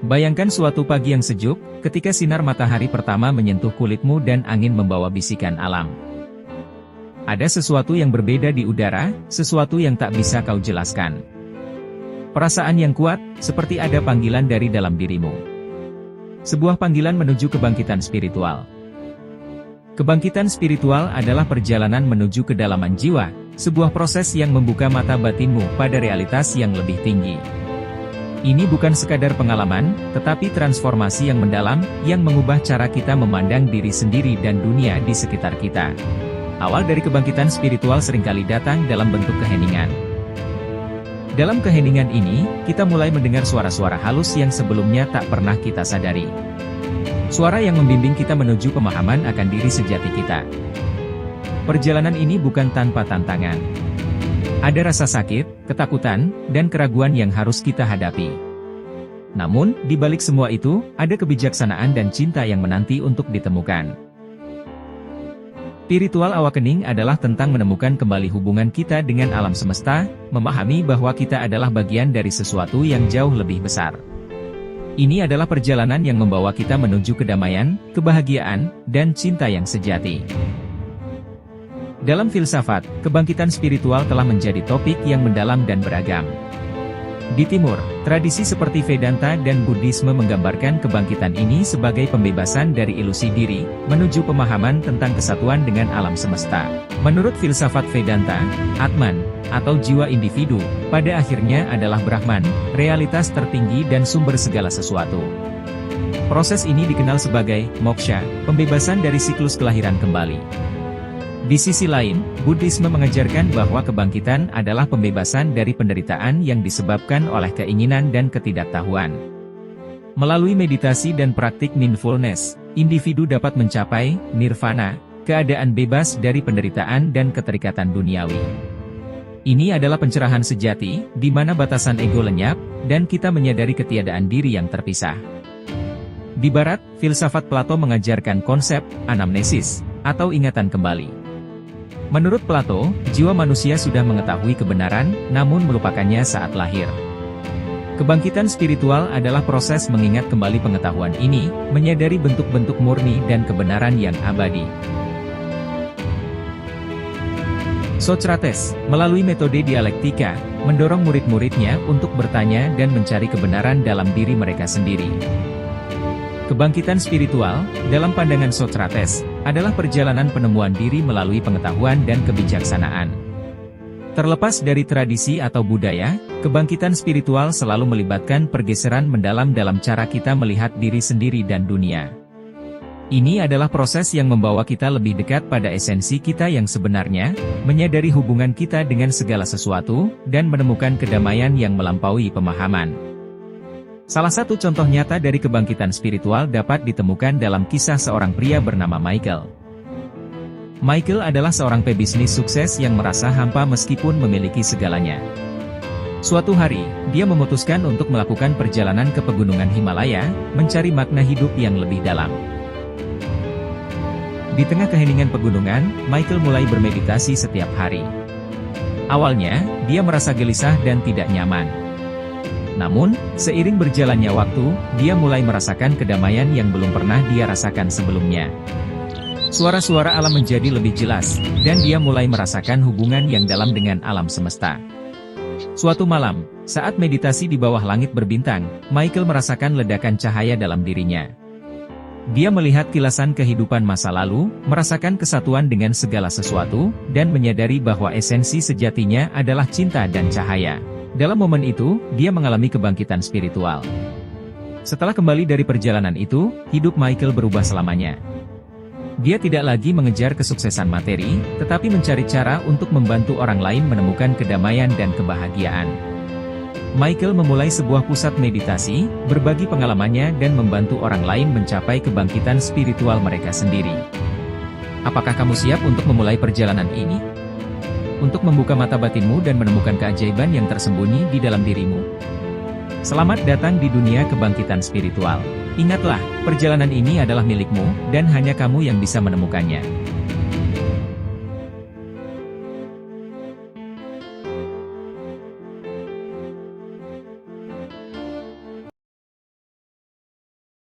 Bayangkan suatu pagi yang sejuk, ketika sinar matahari pertama menyentuh kulitmu dan angin membawa bisikan alam. Ada sesuatu yang berbeda di udara, sesuatu yang tak bisa kau jelaskan. Perasaan yang kuat, seperti ada panggilan dari dalam dirimu. Sebuah panggilan menuju kebangkitan spiritual. Kebangkitan spiritual adalah perjalanan menuju kedalaman jiwa, sebuah proses yang membuka mata batinmu pada realitas yang lebih tinggi. Ini bukan sekadar pengalaman, tetapi transformasi yang mendalam, yang mengubah cara kita memandang diri sendiri dan dunia di sekitar kita. Awal dari kebangkitan spiritual seringkali datang dalam bentuk keheningan. Dalam keheningan ini, kita mulai mendengar suara-suara halus yang sebelumnya tak pernah kita sadari. Suara yang membimbing kita menuju pemahaman akan diri sejati kita. Perjalanan ini bukan tanpa tantangan. Ada rasa sakit, ketakutan, dan keraguan yang harus kita hadapi. Namun, di balik semua itu, ada kebijaksanaan dan cinta yang menanti untuk ditemukan. Spiritual awakening adalah tentang menemukan kembali hubungan kita dengan alam semesta, memahami bahwa kita adalah bagian dari sesuatu yang jauh lebih besar. Ini adalah perjalanan yang membawa kita menuju kedamaian, kebahagiaan, dan cinta yang sejati. Dalam filsafat, kebangkitan spiritual telah menjadi topik yang mendalam dan beragam. Di Timur, tradisi seperti Vedanta dan Buddhisme menggambarkan kebangkitan ini sebagai pembebasan dari ilusi diri, menuju pemahaman tentang kesatuan dengan alam semesta. Menurut filsafat Vedanta, Atman, atau jiwa individu, pada akhirnya adalah Brahman, realitas tertinggi dan sumber segala sesuatu. Proses ini dikenal sebagai moksha, pembebasan dari siklus kelahiran kembali. Di sisi lain, Buddhisme mengajarkan bahwa kebangkitan adalah pembebasan dari penderitaan yang disebabkan oleh keinginan dan ketidaktahuan. Melalui meditasi dan praktik mindfulness, individu dapat mencapai nirvana, keadaan bebas dari penderitaan dan keterikatan duniawi. Ini adalah pencerahan sejati, di mana batasan ego lenyap, dan kita menyadari ketiadaan diri yang terpisah. Di Barat, filsafat Plato mengajarkan konsep anamnesis, atau ingatan kembali. Menurut Plato, jiwa manusia sudah mengetahui kebenaran, namun melupakannya saat lahir. Kebangkitan spiritual adalah proses mengingat kembali pengetahuan ini, menyadari bentuk-bentuk murni dan kebenaran yang abadi. Socrates, melalui metode dialektika, mendorong murid-muridnya untuk bertanya dan mencari kebenaran dalam diri mereka sendiri. Kebangkitan spiritual, dalam pandangan Socrates, adalah perjalanan penemuan diri melalui pengetahuan dan kebijaksanaan. Terlepas dari tradisi atau budaya, kebangkitan spiritual selalu melibatkan pergeseran mendalam dalam cara kita melihat diri sendiri dan dunia. Ini adalah proses yang membawa kita lebih dekat pada esensi kita yang sebenarnya, menyadari hubungan kita dengan segala sesuatu, dan menemukan kedamaian yang melampaui pemahaman. Salah satu contoh nyata dari kebangkitan spiritual dapat ditemukan dalam kisah seorang pria bernama Michael. Michael adalah seorang pebisnis sukses yang merasa hampa meskipun memiliki segalanya. Suatu hari, dia memutuskan untuk melakukan perjalanan ke pegunungan Himalaya, mencari makna hidup yang lebih dalam. Di tengah keheningan pegunungan, Michael mulai bermeditasi setiap hari. Awalnya, dia merasa gelisah dan tidak nyaman. Namun, seiring berjalannya waktu, dia mulai merasakan kedamaian yang belum pernah dia rasakan sebelumnya. Suara-suara alam menjadi lebih jelas, dan dia mulai merasakan hubungan yang dalam dengan alam semesta. Suatu malam, saat meditasi di bawah langit berbintang, Michael merasakan ledakan cahaya dalam dirinya. Dia melihat kilasan kehidupan masa lalu, merasakan kesatuan dengan segala sesuatu, dan menyadari bahwa esensi sejatinya adalah cinta dan cahaya. Dalam momen itu, dia mengalami kebangkitan spiritual. Setelah kembali dari perjalanan itu, hidup Michael berubah selamanya. Dia tidak lagi mengejar kesuksesan materi, tetapi mencari cara untuk membantu orang lain menemukan kedamaian dan kebahagiaan. Michael memulai sebuah pusat meditasi, berbagi pengalamannya dan membantu orang lain mencapai kebangkitan spiritual mereka sendiri. Apakah kamu siap untuk memulai perjalanan ini? Untuk membuka mata batinmu dan menemukan keajaiban yang tersembunyi di dalam dirimu. Selamat datang di dunia kebangkitan spiritual. Ingatlah, perjalanan ini adalah milikmu, dan hanya kamu yang bisa menemukannya.